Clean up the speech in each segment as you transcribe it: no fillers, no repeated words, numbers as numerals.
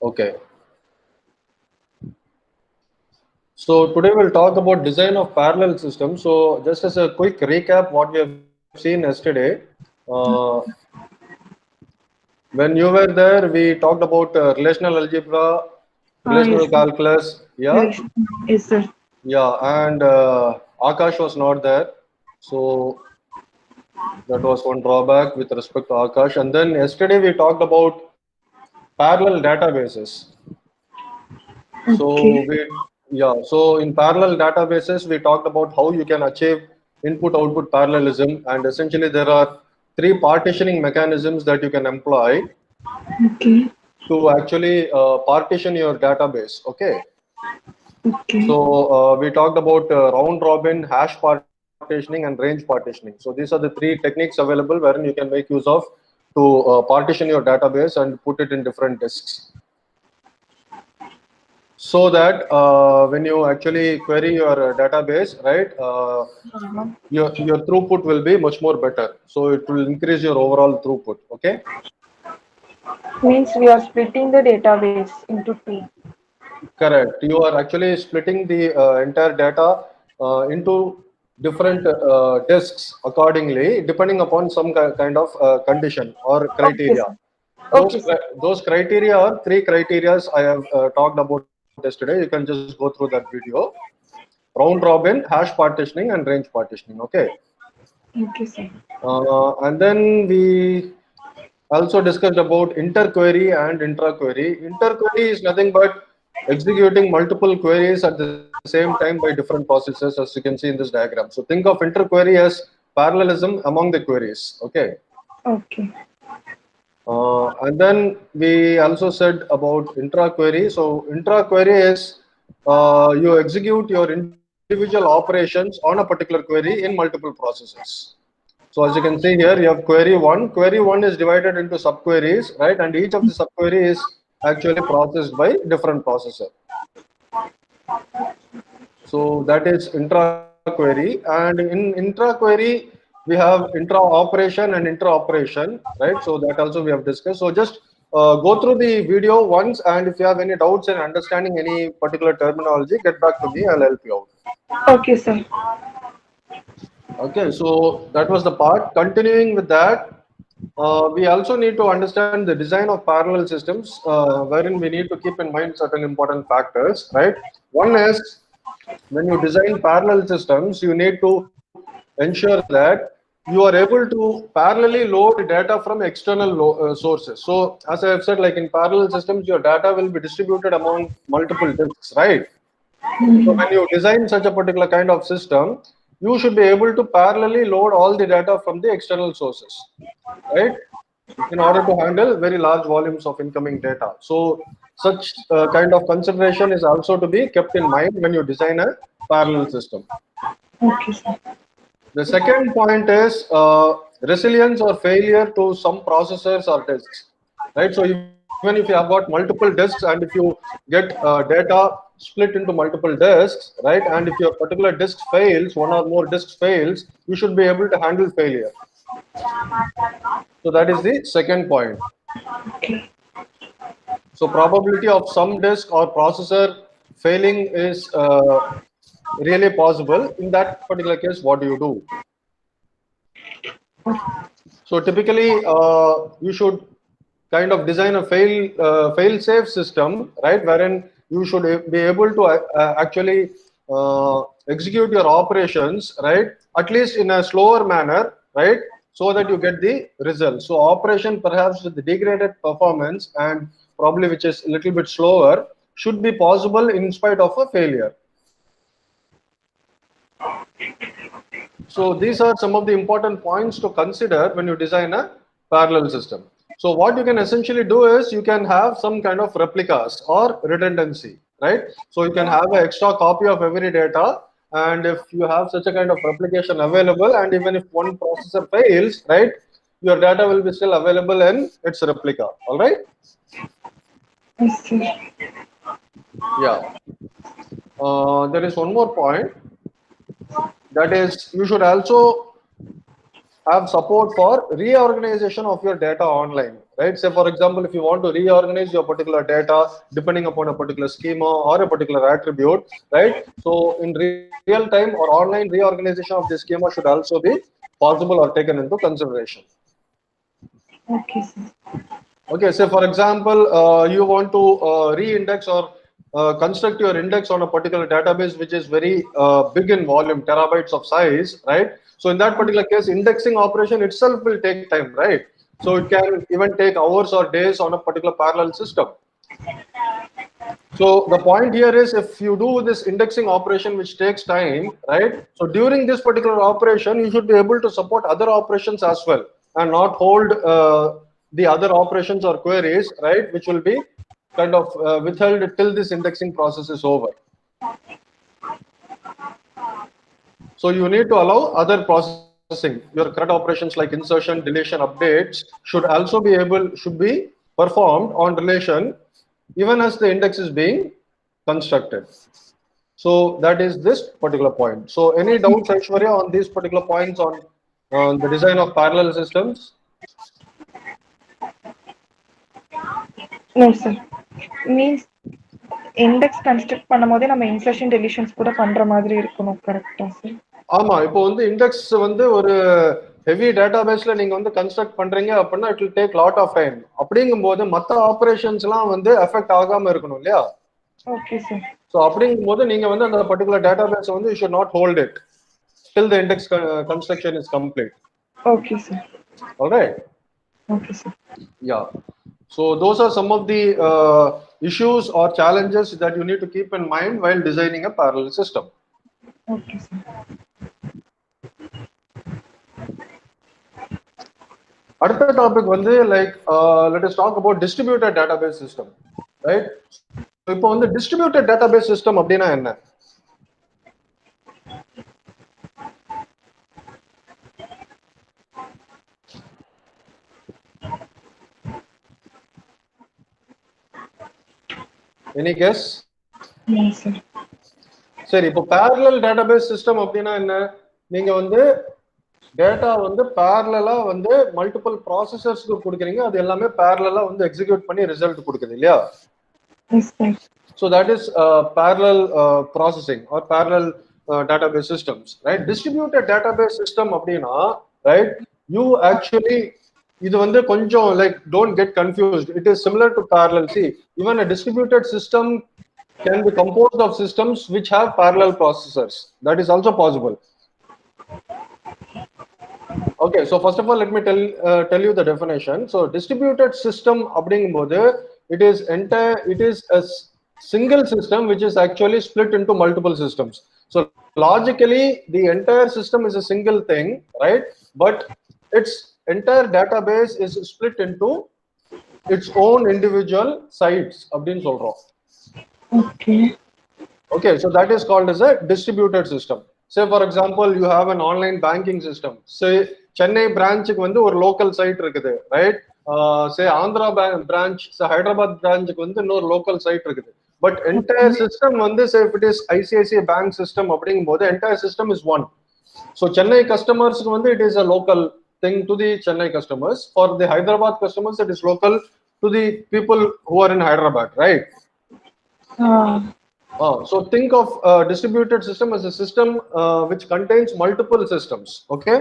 Okay. So today we'll talk about design of parallel systems. So just as a quick recap, what we have seen yesterday, uh, when you were there, we talked about relational algebra, Yes, relational sir. calculus. Yeah, Yes, yes, sir. yeah, and Akash was not there, so that was one drawback with respect to Akash. And then yesterday we talked about parallel databases. Okay. So so in parallel databases, we talked about how you can achieve input-output parallelism, and essentially there are three partitioning mechanisms that you can employ Okay. to actually partition your database. Okay, Okay. so we talked about round robin, hash partitioning, and range partitioning. So these are the three techniques available wherein you can make use of to partition your database and put it in different disks, so that when you actually query your database, right, your throughput will be much more better. So it will increase your overall throughput. Okay, Means we are splitting the database into two. correct. You are actually splitting the entire data into different disks accordingly, depending upon some kind of condition or Okay, criteria. sir. Okay, sir. Those criteria are three criteria I have talked about yesterday. You can just go through that video. Round robin, hash partitioning, and range partitioning. Okay. Okay, sir. And then we also discussed about interquery and intraquery. Interquery is nothing but executing multiple queries at the same time by different processes, as you can see in this diagram. So think of interquery as parallelism among the queries. Okay. Okay. And then we also said about intra-query. So intra-query is you execute your individual operations on a particular query in multiple processes. So as you can see here, you have query one. Query one is divided into subqueries, right? And each of the subquery is actually processed by different processor. So that is intra-query. And in intra-query, we have intra-operation and intra-operation, right? So that also we have discussed. So just go through the video once, and if you have any doubts in understanding any particular terminology, get back to me. I'll help you out. Okay, sir. Okay, so that was the part. Continuing with that, we also need to understand the design of parallel systems, wherein we need to keep in mind certain important factors, right? One is when you design parallel systems, you need to ensure that you are able to parallelly load data from external sources. So, as I have said, like in parallel systems, your data will be distributed among multiple disks, right? So when you design such a particular kind of system, you should be able to parallelly load all the data from the external sources, right? In order to handle very large volumes of incoming data. So such kind of consideration is also to be kept in mind when you design a parallel system. Okay, sir. The second point is resilience or failure to some processors or disks, right? So even if you have got multiple disks and if you get data split into multiple disks, right? And if your particular disk fails, one or more disks fails, you should be able to handle failure. So that is the second point. Okay. So probability of some disk or processor failing is really possible. In that particular case, what do you do? So typically, you should kind of design a fail-safe system, right? Wherein you should be able to actually execute your operations, right? At least in a slower manner, right? So that you get the result. So operation perhaps with the degraded performance and probably which is a little bit slower should be possible in spite of a failure. So these are some of the important points to consider when you design a parallel system. So what you can essentially do is you can have some kind of replicas or redundancy, right? So you can have an extra copy of every data, and if you have such a kind of replication available, and even if one processor fails, right, your data will be still available in its replica. All right? Yes, sir. Yeah. There is one more point, that is you should also have support for reorganization of your data online, right? Say for example, if you want to reorganize your particular data depending upon a particular schema or a particular attribute, right? So in real time or online reorganization of the schema should also be possible or taken into consideration. Okay, sir. Okay, so for example, you want to re-index or construct your index on a particular database which is very big in volume, terabytes of size, right? So in that particular case, indexing operation itself will take time, right? So it can even take hours or days on a particular parallel system. So the point here is, if you do this indexing operation which takes time, right? So during this particular operation, you should be able to support other operations as well and not hold the other operations or queries, right? Which will be kind of withheld till this indexing process is over. So you need to allow other processing. Your CRUD operations like insertion, deletion, updates should be performed on relation even as the index is being constructed. So that is this particular point. So any doubts, Aishwarya, on these particular points on the design of parallel systems? No, sir. Means index construct பண்ணும்போதே நம்ம insertion deletions கூட பண்ற மாதிரி இருக்கணும், கரெக்டா sir? ஆமா, இப்போ வந்து இண்டெக்ஸ் வந்து ஒரு ஹெவி டேட்டாபேஸ்ல நீங்க வந்து கன்ஸ்ட்ரக்ட் பண்றீங்க அப்படின்னா it will take lot of time. அப்படிங்கும்போது மற்ற ஆபரேஷன்ஸ்லாம் வந்து எஃபெக்ட் ஆகாம இருக்கணும் இல்லையா? Okay sir. ஸோ அப்படிங்கும்போது நீங்க வந்து அந்த பர்டிகுலர் டேட்டாபேஸ் வந்து you should not hold it till the index construction is complete. Okay, sir. All right. Okay, sir. Yeah. So those are some of the issues or challenges that you need to keep in mind while designing a parallel system. Okay, sir. அடுத்த topic வந்து like let us talk about distributed database system, right? இப்போ வந்து distributed database system அப்படின்னா என்ன? Any guess? No, sir. சரி, இப்போ parallel database system அப்படின்னா என்ன? நீங்க வந்து டேட்டா வந்து parallel-ஆ வந்து மல்டிபிள் ப்ராசஸர்ஸ்க்கு கொடுக்குறீங்க, அது எல்லாமே parallel-ஆ வந்து எக்ஸிக்யூட் பண்ணி ரிசல்ட் கொடுக்குது இல்லையா? Yes, sir. So that is parallel processing or parallel database systems, right? Distributed database system அப்படின்னா, right? You actually இது வந்து கொஞ்சம் like don't get confused. It is similar to parallel. See, even a distributed system can be composed of systems which have parallel processors. That is also possible. Okay, so first of all, let me tell you the definition. So distributed system அப்படிங்கும்போது it is a single system which is actually split into multiple systems. So logically the entire system is a single thing, right? But its entire database is split into its own individual sites அப்படின்னு சொல்றோம். Okay. Okay, so that is called as a distributed system. Say for example, you have an online banking system. Say Chennai branch-க்கு வந்து ஒரு local site இருக்குது, right? Say Andhra branch, say Hyderabad branch-க்கு வந்து இன்னொரு local site இருக்குது. But entire system வந்து say if it is ICICI bank system அப்படிங்கும்போது entire system is one. So Chennai customers-க்கு வந்து it is a local thing to the Chennai customers. For the Hyderabad customers, it is local to the people who are in Hyderabad, right? So think of distributed system as a system which contains multiple systems. Okay.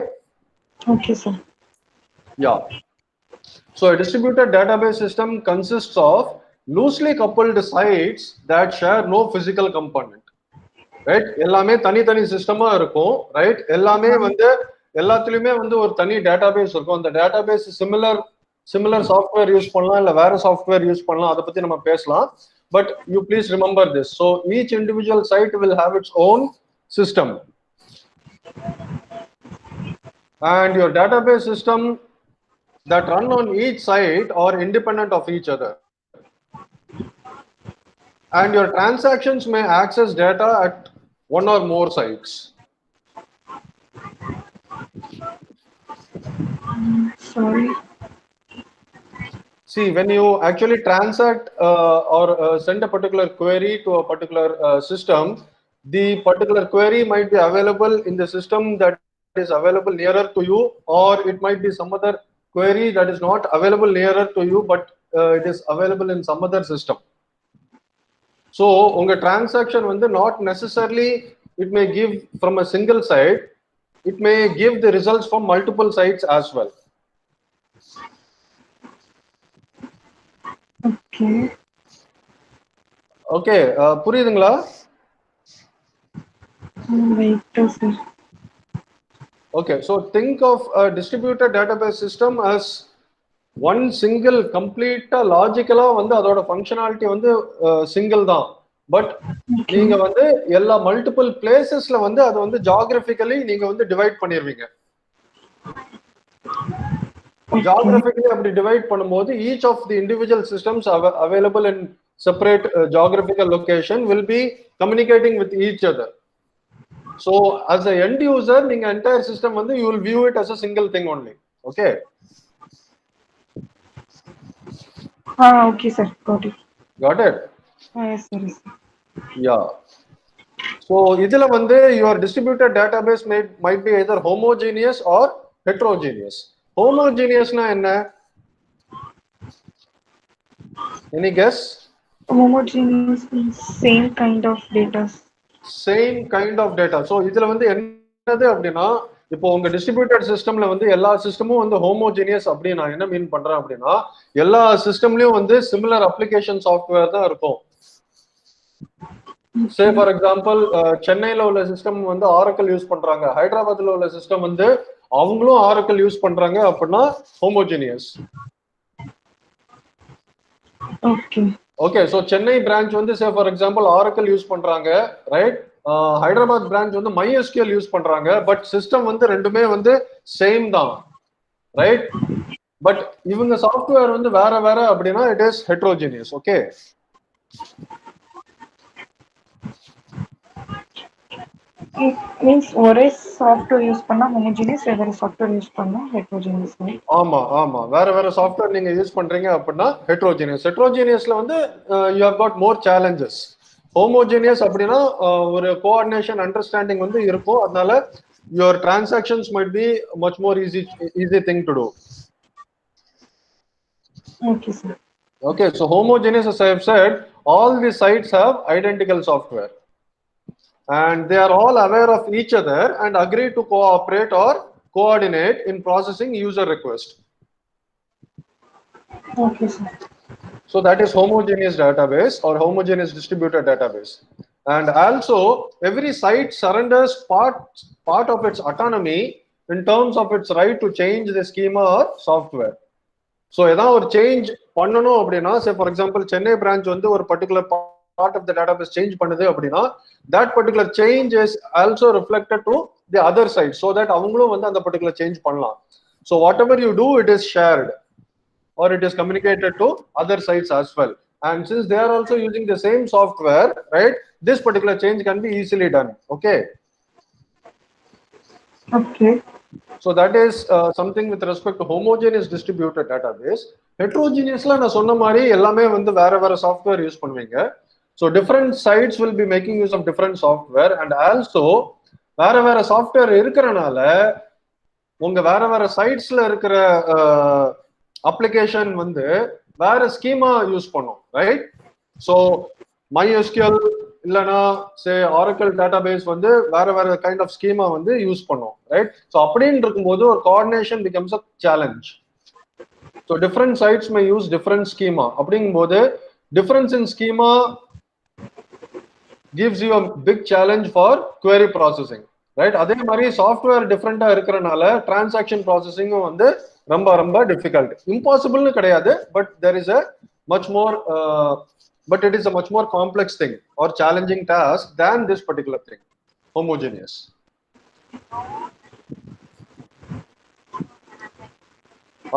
Okay, sir. Yeah. So a distributed database system consists of loosely coupled sites that share no physical component. Right? எல்லாமே தனித்தனி சிஸ்டமா இருக்கும், right? எல்லாமே வந்து எல்லாத்துலயுமே வந்து ஒரு தனி database இருக்கும். அந்த டேட்டாபேஸ் சிமிலர் சாஃப்ட்வேர் யூஸ் பண்ணலாம், இல்ல வேற சாஃப்ட்வேர் யூஸ் பண்ணலாம், அதை பத்தி நம்ம பேசலாம். But you please remember this. So each individual site will have its own system. And your database system that run on each site are independent of each other. And your transactions may access data at one or more sites. Sorry. See, when you actually transact or send a particular query to a particular system, the particular query might be available in the system that is available nearer to you, or it might be some other query that is not available nearer to you, but it is available in some other system. So unga transaction வந்து not necessarily it may give from a single site, it may give the results from multiple sites as well. Okay. Okay, புரியுதுங்களா? Wait, sir. Okay, so think of a distributed database system as one single complete logically வந்து அதோட functionality வந்து single தான். But நீங்க வந்து எல்லா multiple பிளேசஸ்ல வந்து அது வந்து ஜியோகிராபிக்கலி நீங்க வந்து டிவைட் பண்ணிடுவீங்க. ஜியோகிராபிக்கலி அப்படி டிவைட் பண்ணும்போது each of the individual systems available in separate geographical location will be communicating with each other. So as a end user நீங்க entire system வந்து you will view it as a single thing only. Okay. Okay sir, got it. Got it? Yes sir. Yeah. So இதுல வந்து your distributed database might be either homogeneous or heterogeneous. Homogeneous na enna? Any guess? Homogeneous means same kind of data. Same kind of data. So இதுல வந்து என்னது அப்படின்னா இப்போ உங்க distributed சிஸ்டம்ல வந்து எல்லா சிஸ்டமும் வந்து ஹோமோஜீனியஸ் அப்படி நான் என்ன மீன் பண்றேன் அப்படின்னா எல்லா சிஸ்டம்லயும் வந்து சிமிலர் அப்ளிகேஷன் சாஃப்ட்வேர் தான் இருக்கும். சே ஃபார் எக்ஸாம்பிள் சென்னையில உள்ள சிஸ்டம் வந்து ஆரக்கிள் யூஸ் பண்றாங்க, ஹைதராபாத்ல உள்ள சிஸ்டம் வந்து அவங்களும் ஆரக்கிள் யூஸ் பண்றாங்க அப்படின்னா homogeneous. Okay, so Chennai branch வந்து say for example Oracle use பண்றாங்க, ரைட்? ஹைதராபாத் பிரான்ச் வந்து MySQL யூஸ் பண்றாங்க, பட் சிஸ்டம் வந்து ரெண்டுமே வந்து சேம் தான், ரைட்? பட் இவங்க சாஃப்ட்வேர் வந்து வேற வேற அப்படின்னா it is heterogeneous. Okay, means ஒரே சாஃப்ட்வேர் யூஸ் பண்ணா ஹோமோஜீனியஸ், வேற சாஃப்ட்வேர் யூஸ் பண்ணா ஹெட்ரோஜீனியஸ். ஆமா ஆமா, வேற வேற சாஃப்ட்வேர் நீங்க யூஸ் பண்றீங்க அப்படின்னா ஹெட்ரோஜீனியஸ். ஹெட்ரோஜீனியஸ்ல வந்து you have got more challenges. Homogeneous அப்படின்னா ஒரு கோஆர்டினேஷன் அண்டர்ஸ்டாண்டிங் வந்து இருக்கும், அதனால your transactions might be much more easy thing to do. Okay sir. Okay, so homogeneous, as I have said, all the sites have identical software and they are all aware of each other and agree to cooperate or coordinate in processing user request. Okay sir. So that is homogeneous database or homogeneous distributed database. And also every site surrenders part of its autonomy in terms of its right to change the schema or software. So ஏதாவது ஒரு change பண்ணணும் அப்படின்னா, say for example Chennai branch வந்து ஒரு particular part of the database change பண்ணுது அப்படின்னா that particular change is also reflected to the other side so that அவங்களும் வந்து அந்த particular change பண்ணலாம். So whatever you do, it is shared or it is communicated to other sites as well. And since they are also using the same software, right, this particular change can be easily done. Okay. Okay. So that is something with respect to homogeneous distributed database. Heterogeneously na sonna mari ellame vandu vera vera software use பண்ணுவீங்க. So different sites will be making use of different software and also vera vera software இருக்கறனால உங்க vera vera sitesல இருக்கிற application வந்து வேற schema use பண்ணும், right? So MySQL இல்லைன்னா say Oracle database வந்து வேற வேற கைண்ட் ஆஃப் ஸ்கீமா வந்து யூஸ் பண்ணும், ரைட்? ஸோ அப்படின்னு இருக்கும்போது ஒரு coordination becomes a challenge. So different sites may use different schema. அப்படிங்கும்போது difference in schema gives you a big challenge for query processing, right? அதே மாதிரி சாஃப்ட்வேர் டிஃப்ரெண்டா இருக்கிறனால டிரான்சாக்ஷன் ப்ராசஸிங்கும் வந்து ரொம்ப ரொம்ப டிஃபிகல்ட். இம்பாசிபிள்னு கிடையாது, but there is a much more but it is a much more complex thing or challenging task than this particular thing, homogeneous.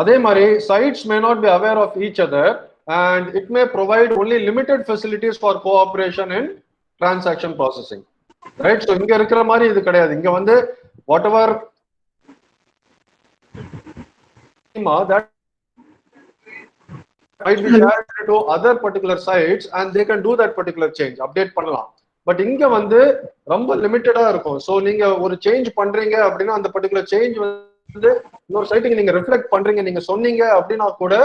அதே மாதிரி sites may not be aware of each other and it may provide only limited facilities for cooperation in transaction processing, right? So இங்க இருக்கிற மாதிரி இது கிடையாது. இங்க வந்து whatever that might be shared to other particular sites and they can do that particular change, update பண்ணலாம். But இங்க வந்து ரொம்ப லிமிட்டடா இருக்கும். ஸோ நீங்க ஒரு சேஞ்ச் பண்றீங்க அப்படின்னா அந்த பர்டிகுலர் சேஞ்ச் வந்து இன்னொரு சைட்டுக்கு நீங்க ரிஃப்ளெக்ட் பண்றீங்க, நீங்க சொன்னீங்க அப்படின்னா கூட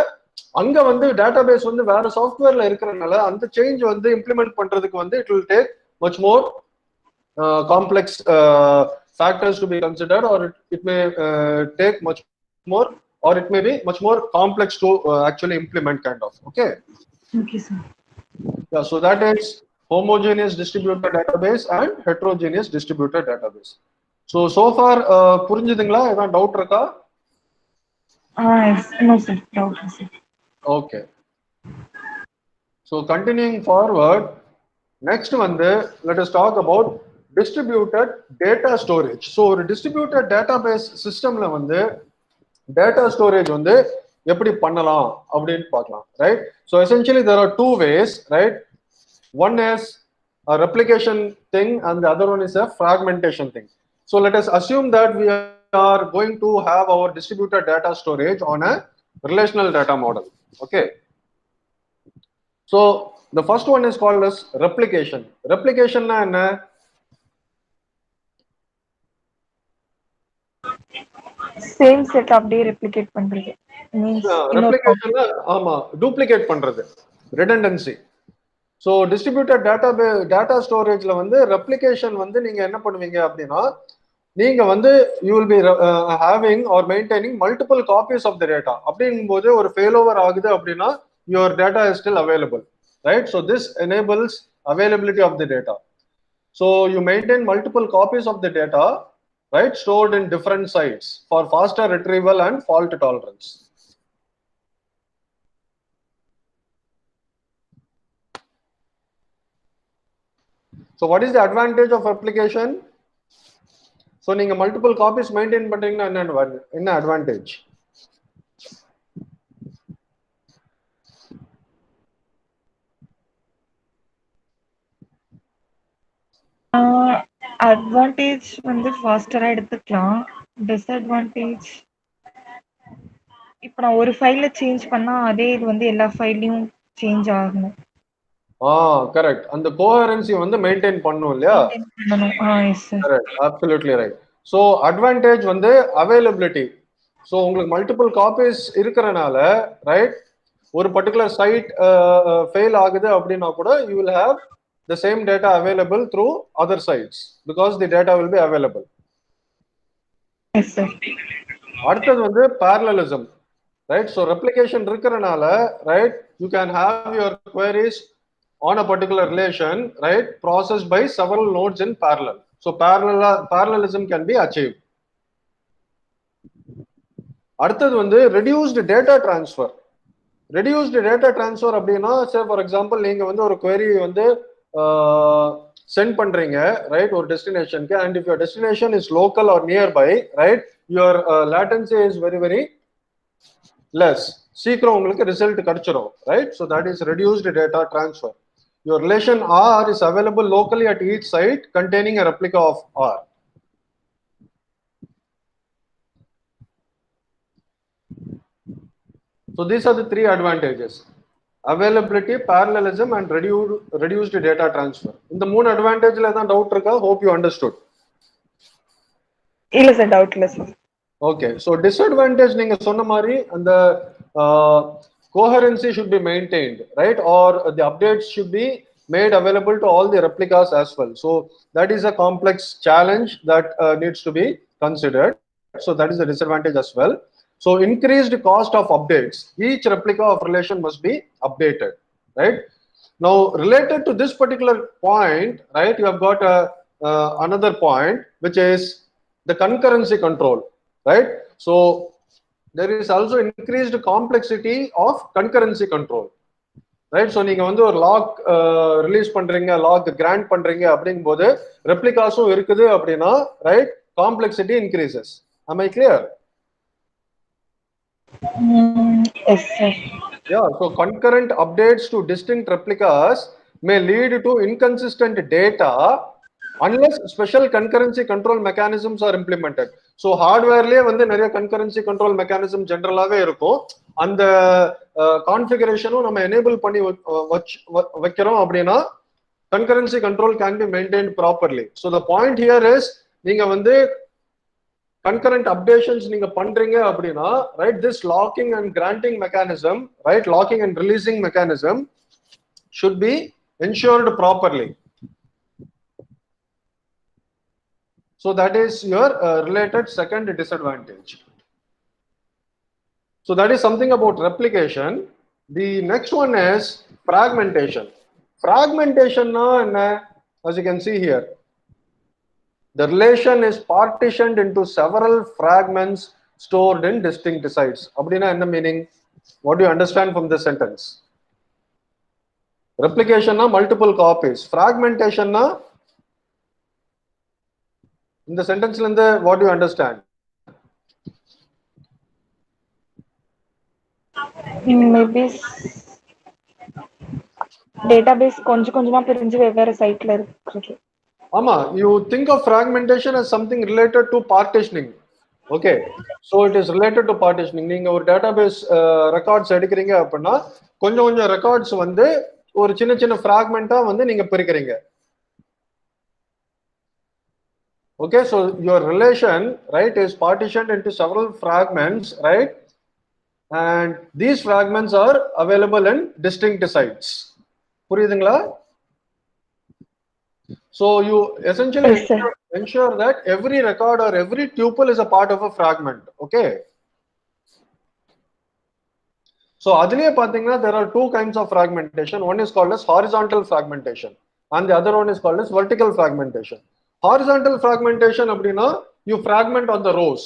அங்க வந்து டேட்டாபேஸ் வந்து வேற சாஃப்ட்வேர்ல இருக்கிறதுனால அந்த சேஞ்ச் வந்து இம்ப்ளிமெண்ட் பண்றதுக்கு வந்து it will take much more complex factors to be considered, or it may take much more, or it may be much more complex to actually implement, kind of. Okay. Okay, sir. Yeah, so that is homogeneous distributed database and heterogeneous distributed database. So far புரிஞ்சுதுங்களா? ஏதாவது doubt இருக்கா? Yes. No, sir. Doubt, sir. Okay. So continuing forward, next வந்து let us talk about distributed data storage. So ஒரு distributed database systemல வந்து data storage வந்து எப்படி பண்ணலாம் அப்படின்னு பார்க்கலாம், right? So essentially there are two ways, right? One is a replication thing and the other one is a fragmentation thing. So let us assume that we are going to have our distributed data storage on a relational data model. Okay. So the first one is called as replication. Replication na enna? Same set அப்படியே replicate பண்றது. Means Replication na ஆமா duplicate பண்றது. Redundancy. So distributed data storageல வந்து replication வந்து நீங்க என்ன பண்ணுவீங்க அப்படின்னா, நீங்க வந்து you will be having or maintaining multiple copies of the data. அப்படிங்கும்போது ஒரு failover ஆகுது அப்படின்னா your data is still available, right? So this enables availability of the data. So you maintain multiple copies of the data, right, stored in different sites for faster retrieval and fault tolerance. So what is the advantage of replication? So நீங்க multiple copies maintain பண்றீங்கன்னா என்ன advantage? Advantage வந்து ஃபாஸ்டரா எடுத்துக்கலாம். Disadvantage இப்போ நான் ஒரு ஃபைல்ல change பண்ணா அதே இது வந்து எல்லா ஃபைல்லையும் சேஞ்ச் ஆகணும். கரெக்ட். அந்த கோஹெரன்சி வந்து மெயின்டைன் பண்ணனும் இல்லையா? Yes sir. Correct, absolutely right. So advantage வந்து அவைலபிலிட்டி. சோ உங்களுக்கு மல்டிபிள் காப்பீஸ் இருக்கறனால, ரைட், ஒரு பர்టిక్యులர் சைட் ஃபெயில் ஆகுது அப்படினா கூட you will have the same data available through other sites because the data will be available. Yes sir. அடுத்து வந்து parallelism, right? So replication இருக்கறனால, right, you can have your queries on a particular relation, right, processed by several nodes in parallel. So parallelism can be achieved. அடுத்து வந்து reduced data transfer. Reduced data transfer அப்படினா, say for example நீங்க வந்து ஒரு query வந்து send பண்றீங்க, right, ஒரு டெஸ்டினேஷனுக்கு, and if your destination is local or nearby, right, your latency is very less. சீக்கிரம் உங்களுக்கு ரிசல்ட் கிடைச்சிரும், right? So that is reduced data transfer. Your relation R is available locally at each site containing a replica of R. So these are the three advantages: availability, parallelism, and reduced data transfer. In the moon advantage la edha doubt irukka? Hope you understood. இல்ல sir, doubt இல்ல sir. Okay, so disadvantage நீங்க சொன்ன மாதிரி அந்த coherency should be maintained, right, or the updates should be made available to all the replicas as well. So that is a complex challenge that needs to be considered. So that is a disadvantage as well. So increased cost of updates. Each replica of relation must be updated, right? Now related to this particular point, right, you have got another point, which is the concurrency control, right? So there is also increased complexity of concurrency control, right? So நீங்க வந்து ஒரு lock release பண்றீங்க, lock grand பண்றீங்க அப்படிங்கும்போது ரெப்ளிகாஸும் இருக்குது அப்படின்னா, right, complexity increases. Am I clear? Yes sir. Yeah, so concurrent updates to distinct replicas may lead to inconsistent data unless special concurrency control mechanisms are implemented. So hardwareலயே வந்து நிறைய concurrency control mechanism ஜெனரலாவே இருக்கும். அந்த கான்ஃபிகரேஷனும் நம்ம enable பண்ணி வைக்கிறோம் அப்படின்னா concurrency control can be maintained properly. So the point here is, நீங்க வந்து concurrent updations நீங்க பண்றீங்க அப்படின்னா, right, this locking and granting mechanism, right, locking and releasing mechanism should be ensured properly. So that is your related second disadvantage. So that is something about replication. The next one is fragmentation. Fragmentation na enna, as you can see here, the relation is partitioned into several fragments stored in distinct sites. Abdina enna meaning? What do you understand from this sentence? Replication na multiple copies. Fragmentation na, in the sentence lende, what do you understand? Maybe database கொஞ்சம் கொஞ்சமா பிரிஞ்சு வெவ்வேறு சைட்ல இருக்குது. Ama, you think of fragmentation as something related to partitioning. Okay, so it is related to partitioning. நீங்க ஒரு database records எடுக்கிறீங்க அப்படின்னா கொஞ்சம் கொஞ்சம் ரெக்கார்ட்ஸ் வந்து ஒரு சின்ன சின்ன ஃப்ராக்மெண்டா வந்து நீங்க பிரிக்கிறீங்க. Okay, so your relation, right, is partitioned into several fragments, right, and these fragments are available in distinct sites. புரியுதுங்களா? So you essentially ensure that every record or every tuple is a part of a fragment. Okay. So adliye pathina, there are two kinds of fragmentation. One is called as horizontal fragmentation and the other one is called as vertical fragmentation. Horizontal fragmentation abdina, you fragment on the rows.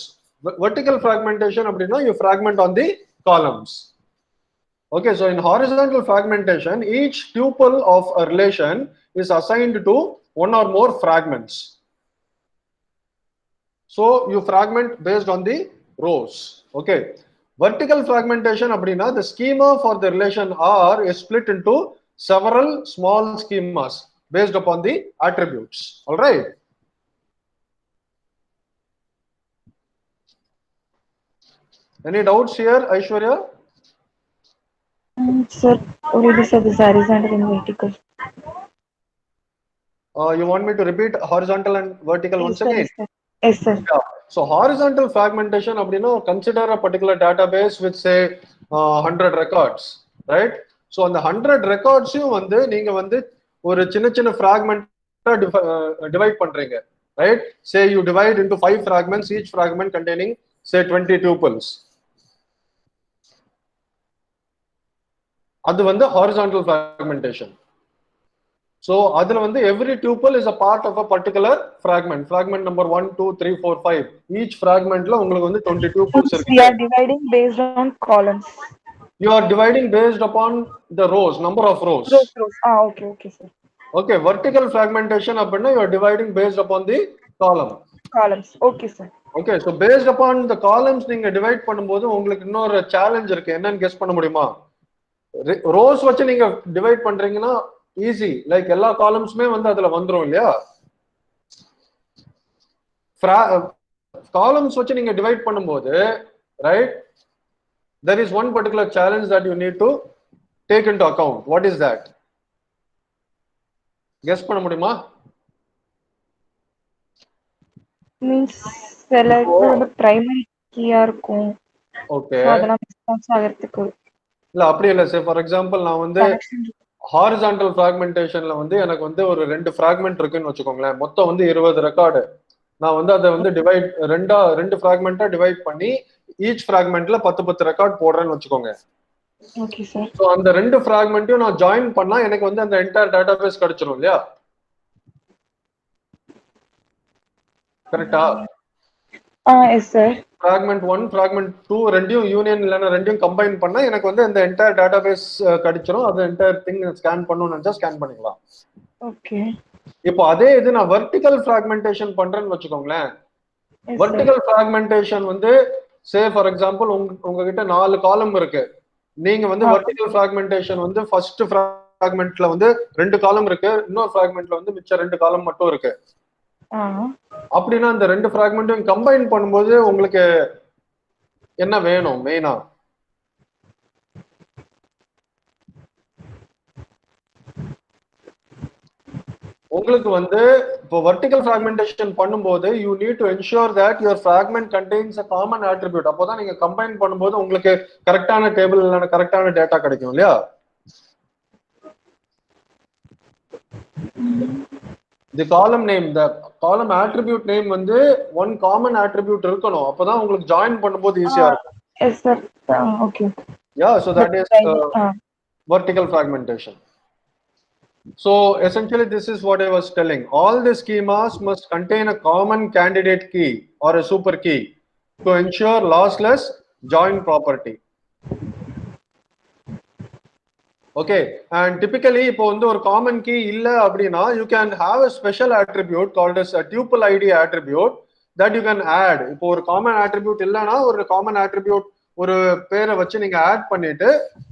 Vertical fragmentation abdina, you fragment on the columns. Okay, so in horizontal fragmentation, each tuple of a relation is assigned to one or more fragments. So you fragment based on the rows. Okay. Vertical fragmentation abdina, the schema for the relation R is split into several small schemas based upon the attributes. All right. Any doubts here, Aishwarya? Sir, already said this horizontal and vertical. You want me to repeat horizontal and vertical once again? Yes, sir. Yeah. So horizontal fragmentation abdina, consider a particular database with say 100 records, right? So on the 100 records you வந்து நீங்க வந்து ஒரு சின்ன சின்ன fragment divide பண்றீங்க, right? Say you divide into 5 fragments, each fragment containing say 20 tuples. அது வந்து horizontal fragmentation. So adula வந்து every tuple is a part of a particular fragment. Fragment number 1, 2, 3, 4, 5. Each fragment la உங்களுக்கு வந்து 20 tuples இருக்கு. We are dividing based on columns. You are dividing based upon the rows, number of rows. Rows. Okay, sir. Okay, vertical fragmentation அப்படின்னா you are dividing based upon the column. Columns. Okay, sir. Okay, so based upon the columns நீங்க divide பண்ணும்போது உங்களுக்கு இன்னொரு challenge இருக்கு. என்னன்னு guess பண்ண முடியுமா? Rose வச்சு நீங்க டிவைட் பண்றீங்கன்னா ஈஸி, லைக் எல்லா காலம்ஸ்மே வந்து அதுல வந்துரும் இல்லையா? காலம்ஸ் வச்சு நீங்க டிவைட் பண்ணும்போது, right, there is one particular challenge that you need to take into account. What is that? Guess பண்ண முடியுமா? Means select primary key-ஆ இருக்கும். Okay. அதெல்லாம் மிஸ் ஆகிறதுக்கு. இல்ல அப்படி இல்ல. சே ஃபார் எக்ஸாம்பிள் நான் வந்து ஹாரிசான்டல் ஃப்ராக்மெண்டேஷன்ல வந்து எனக்கு வந்து ஒரு 2 ஃப்ராக்மெண்ட் இருக்குன்னு வச்சுக்கோங்களேன். மொத்தம் வந்து 20 ரெக்கார்டு. நான் வந்து அதை வந்து ரெண்டு ஃப்ராக்மெண்டா டிவைட் பண்ணி ஈச் ஃப்ராக்மெண்ட்ல 10 ரெக்கார்ட் போடுறேன்னு வச்சுக்கோங்க. Okay sir. சோ அந்த 2 ஃப்ராக்மெண்ட்டையும் நான் ஜாயின் பண்ணா எனக்கு வந்து அந்த என்டையர் டேட்டாபேஸ் கிடைச்சிரும் இல்லையா? கரெக்ட்டா? Yes sir. ஃப்ராக்மெண்ட் 1, ஃப்ராக்மெண்ட் 2 ரெண்டையும் யூனியன் இல்லனா ரெண்டையும் கம்பைன் பண்ணா எனக்கு வந்து அந்த என்டையர் டேட்டாபேஸ் கிடைச்சிரும். அது என்டையர் திங் ஸ்கேன் பண்ணனும்னு நினைச்சா ஸ்கேன் பண்ணிக்கலாம். ஓகே. இப்போ அதே இது நான் வெர்டிகல் ஃப்ராக்மெண்டேஷன் பண்றேன்னு வச்சுக்கோங்களேன். வெர்டிகல் ஃப்ராக்மெண்டேஷன் வந்து சே ஃபார் எக்ஸாம்பிள் உங்ககிட்ட 4 காலம் இருக்கு. நீங்க வந்து வெர்டிகல் ஃப்ராக்மெண்டேஷன் வந்து ஃபர்ஸ்ட் ஃப்ராக்மெண்ட்ல வந்து 2 காலம் இருக்கு, இன்னொரு ஃப்ராக்மெண்ட்ல வந்து மிச்ச 2 காலம் மட்டும் இருக்கு. அப்படின்னா அந்த 2 ஃப்ராக்மெண்ட்டையும் கம்பைன் பண்ணும்போது உங்களுக்கு என்ன வேணும் மெயினா? உங்களுக்கு வந்து for vertical fragmentation பண்ணும்போது you need to ensure that your fragment contains a common attribute. அப்போதான் நீங்க combine பண்ணும்போது உங்களுக்கு கரெக்டான டேபிள் இல்ல கரெக்டான டேட்டா கிடைக்கும் இல்லையா? the column attribute name வந்து one common attribute இருக்கணும். அப்போதான் உங்களுக்கு join பண்ணும்போது ஈஸியா இருக்கும். Yes sir. Okay. Yeah, so that is vertical fragmentation. So essentially this is what I was telling. All the schemas must contain a common candidate key or a super key to ensure lossless join property. Okay, and typically இப்போ வந்து ஒரு common key இல்ல அப்படினா you can have a special attribute called as a tuple id attribute that you can add. இப்போ ஒரு common attribute இல்லனா ஒரு common attribute ஒரு பேரை வச்சு நீங்க ஆட் பண்ணிட்டு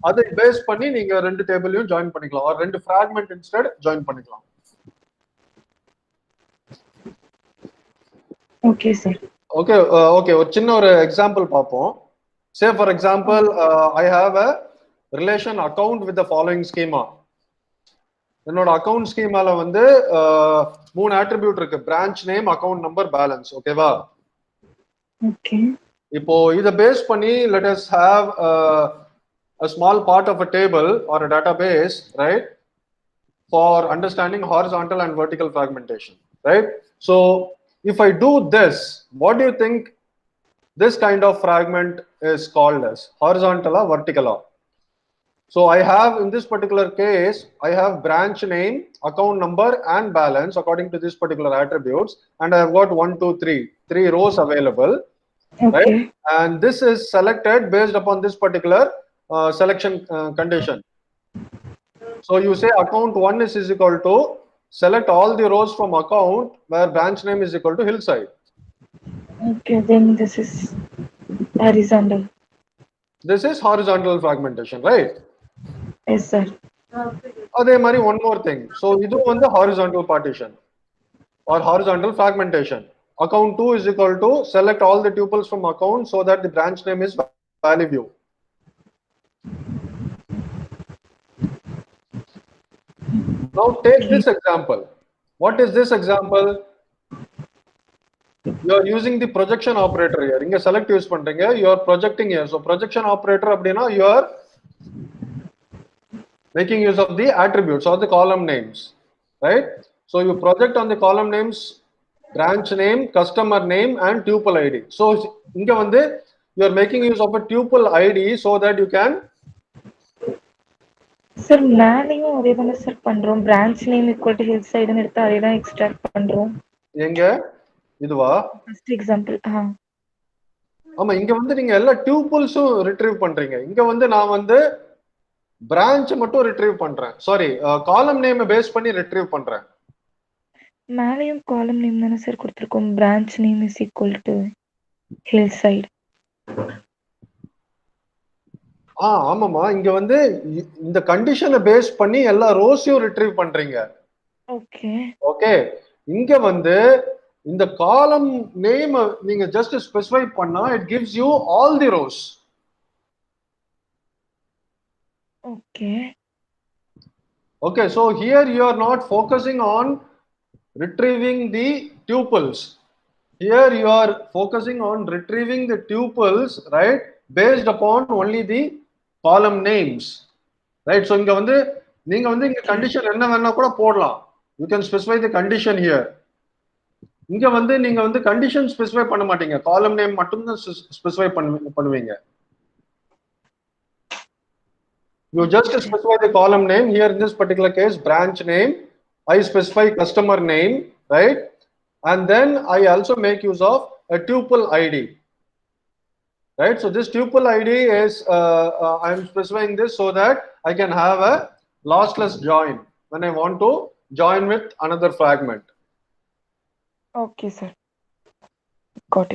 அதை பேஸ் பண்ணி நீங்க ரெண்டு டேபிளையும் ஜாயின் பண்ணிக்கலாம் or ரெண்டு fragment instead ஜாயின் பண்ணிக்கலாம். Okay sir. Okay ஒரு சின்ன ஒரு எக்ஸாம்பிள் பார்ப்போம். Say for example I have a relation account with the following schema. என்னோட அக்கவுண்ட் ஸ்கீமால வந்து மூணு attribute இருக்கு, branch name, account number, balance. ஓகேவா? Okay. இப்போ இத பேஸ் பண்ணி let us have a small part of a table or a database, right, for understanding horizontal and vertical fragmentation, right? So if I do this, what do you think this kind of fragment is called as? Horizontal or vertical? So I have, in this particular case, I have branch name, account number and balance according to this particular attributes, and I have got 1 2 3 rows available. Okay. Right? And this is selected based upon this particular selection condition. So you say account 1 is equal to select all the rows from account where branch name is equal to hillside. Okay, then this is horizontal. This is horizontal fragmentation, right? Yes sir. Adhe mari one more thing. So idu vandu horizontal partition or horizontal fragmentation. Account 2 is equal to select all the tuples from account so that the branch name is value view. Now take this example. What is this example? You are using the projection operator here. Inga select use பண்றீங்க, you are projecting here. So projection operator அப்படினா you are making use of the attributes or the column names, right? So you project on the column names branch name, customer name and tuple id. So inga vandu you are making use of a tuple id so that you can sir மேலயும் அதே தான sir பண்றோம், branch name equal to hillside ன்னு எடுத்து அதே தான் extract பண்றோம். எங்க இதுவா ஃபர்ஸ்ட் எக்ஸாம்பிள்? ஆமா, இங்க வந்து நீங்க எல்லா tuples-உம் ரிட்ரீவ் பண்றீங்க. இங்க வந்து நான் வந்து branch மட்டும் ரிட்ரீவ் பண்றேன். சாரி, காலம் நேம் பேஸ் பண்ணி ரிட்ரீவ் பண்றேன். மேலயும் காலம் நேம் தானே சார் கொடுத்திருக்கோம், branch name is equal to hillside. ஆமாமா, இங்க வந்து இந்த கண்டிஷனை பேஸ் பண்ணி எல்லா ரோஸையும் ரிட்ரீவ் பண்றீங்க. ஓகே ஓகே, இங்க வந்து இந்த காலம் நேம் நீங்க ஜஸ்ட் ஸ்பெசிஃபை பண்ணா it gives you all the rows. Okay, so here you are not focusing on retrieving the tuples. Here you are focusing on retrieving the tuples, right, based upon only the column names, right? So inga vandu neenga vandu inga condition enna venna kuda podலாம். You can specify the condition here. Inga vandu neenga vandu condition specify பண்ண மாட்டீங்க, column name மட்டும் தான் specify பண்ணுவீங்க. You just specify the column name. Here in this particular case, branch name, I specify customer name, right? And then I also make use of a tuple ID, right? So this tuple ID is I am specifying this so that I can have a lossless join when I want to join with another fragment. Okay sir, got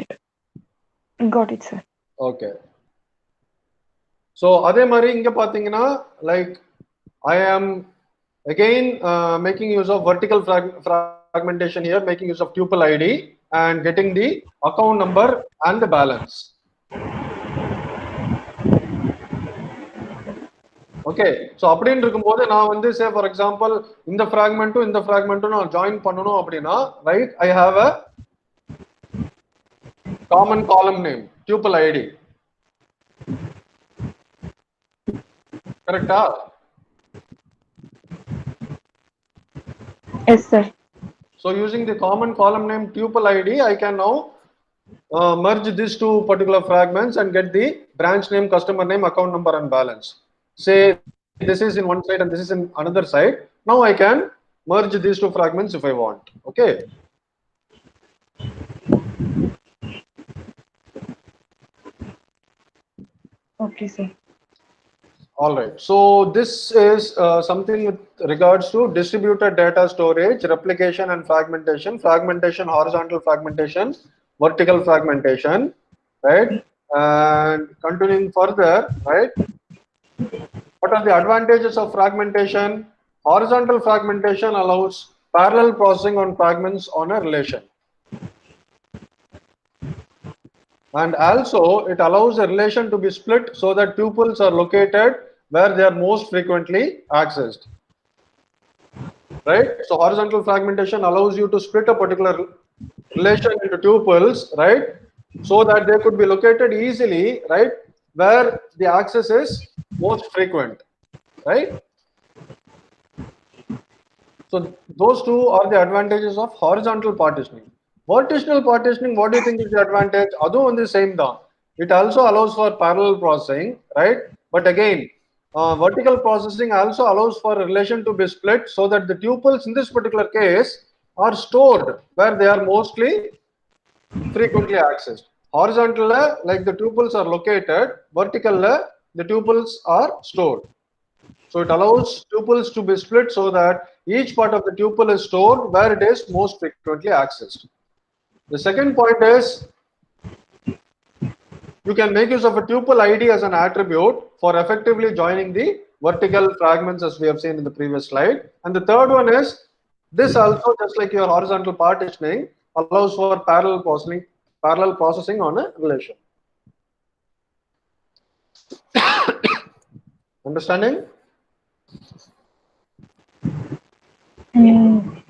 it sir. Okay, so adhe mari inga pathina, like I am again making use of vertical fragmentation here, making use of tuple ID and getting the account number and the balance. Okay, so அப்படின்னு இருக்கும்போது நான் வந்து say for example இந்த ஃப்ராக்மெண்ட்டும் இந்த ஃப்ராக்மெண்ட்டும் நான் join பண்ணணும் அப்படின்னா, right, I have a common காலம் நேம் tuple id. கரெக்டா? Yes, sir. So using the common column name tuple id, I can now merge these two particular fragments and get the branch name, customer name, account number, and balance. Say this is in one side and this is in another side. Now I can merge these two fragments if I want. Okay. Okay, sir. All right. So this is something with regards to distributed data storage, replication, and fragmentation. Fragmentation, horizontal fragmentation, vertical fragmentation, right? And continuing further, right? What are the advantages of fragmentation? Horizontal fragmentation allows parallel processing on fragments on a relation. And also it allows a relation to be split so that tuples are located where they are most frequently accessed. Right? So horizontal fragmentation allows you to split a particular relation into tuples, right? So that they could be located easily, right? Where the access is most frequent, right? So those two are the advantages of horizontal partitioning. Vertical partitioning, what do you think is the advantage? Adu on the same down. It also allows for parallel processing, right? But again, vertical processing also allows for a relation to be split so that the tuples in this particular case are stored where they are mostly frequently accessed. Horizontal, like the tuples are located. Vertical, the tuples are stored. So it allows tuples to be split so that each part of the tuple is stored where it is most frequently accessed. The second point is you can make use of a tuple ID as an attribute for effectively joining the vertical fragments as we have seen in the previous slide. And the third one is this also, just like your horizontal partitioning, allows for parallel processing on a relation. Understanding?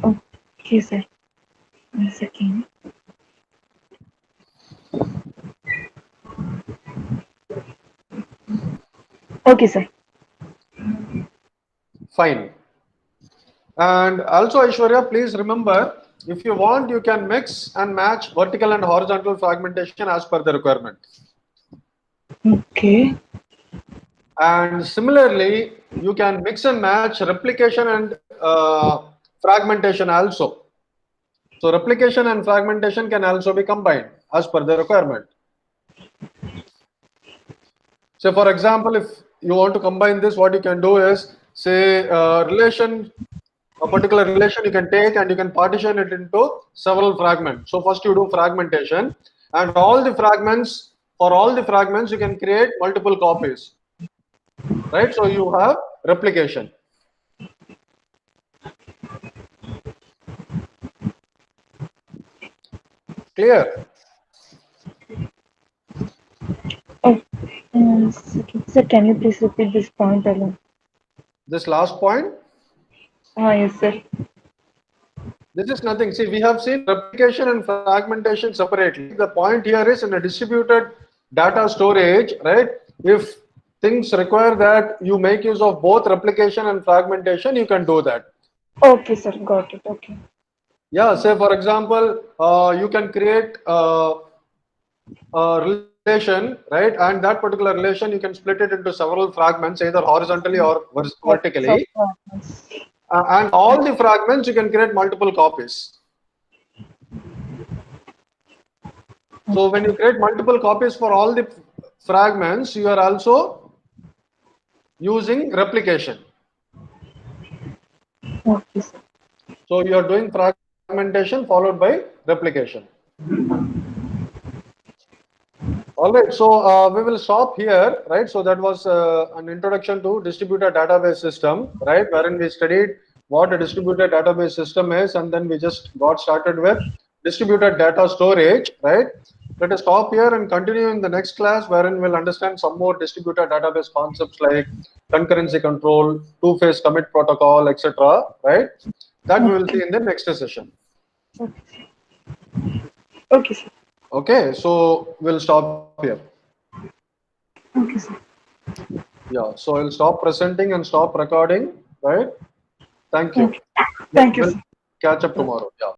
Okay, sir. One second. Okay, sir. Fine. And also, Aishwarya, please remember, if you want, you can mix and match vertical and horizontal fragmentation as per the requirement. Okay. And similarly, you can mix and match replication and fragmentation also. So replication and fragmentation can also be combined as per the requirement. So for example, if you want to combine this, what you can do is say a particular relation you can take and you can partition it into several fragments. So first you do fragmentation, and for all the fragments you can create multiple copies, right? So you have replication. Clear? Oh, sir, can you please repeat this point again? This last point? Yes, sir. This is nothing. See, we have seen replication and fragmentation separately. The point here is in a distributed data storage, right? If things require that you make use of both replication and fragmentation, you can do that. Okay, sir. Got it. Okay. Yeah, say for example, you can create a relation, right? And that particular relation, you can split it into several fragments, either horizontally or vertically. And all the fragments, you can create multiple copies. So when you create multiple copies for all the fragments, you are also using replication. Okay, sir. So you are doing fragmentation followed by replication. All right, so we will stop here, right? So that was an introduction to distributed database system, right? Wherein we studied what a distributed database system is, and then we just got started with distributed data storage, right? Let us stop here and continue in the next class, wherein we'll understand some more distributed database concepts like concurrency control, two-phase commit protocol, etc. Right? That we will see in the next session. Okay, sir. Okay, so we'll stop here. Okay, sir. Yeah, so I'll stop presenting and stop recording. Right? Thank you. Okay. Thank you, We'll sir. catch up tomorrow. Yeah.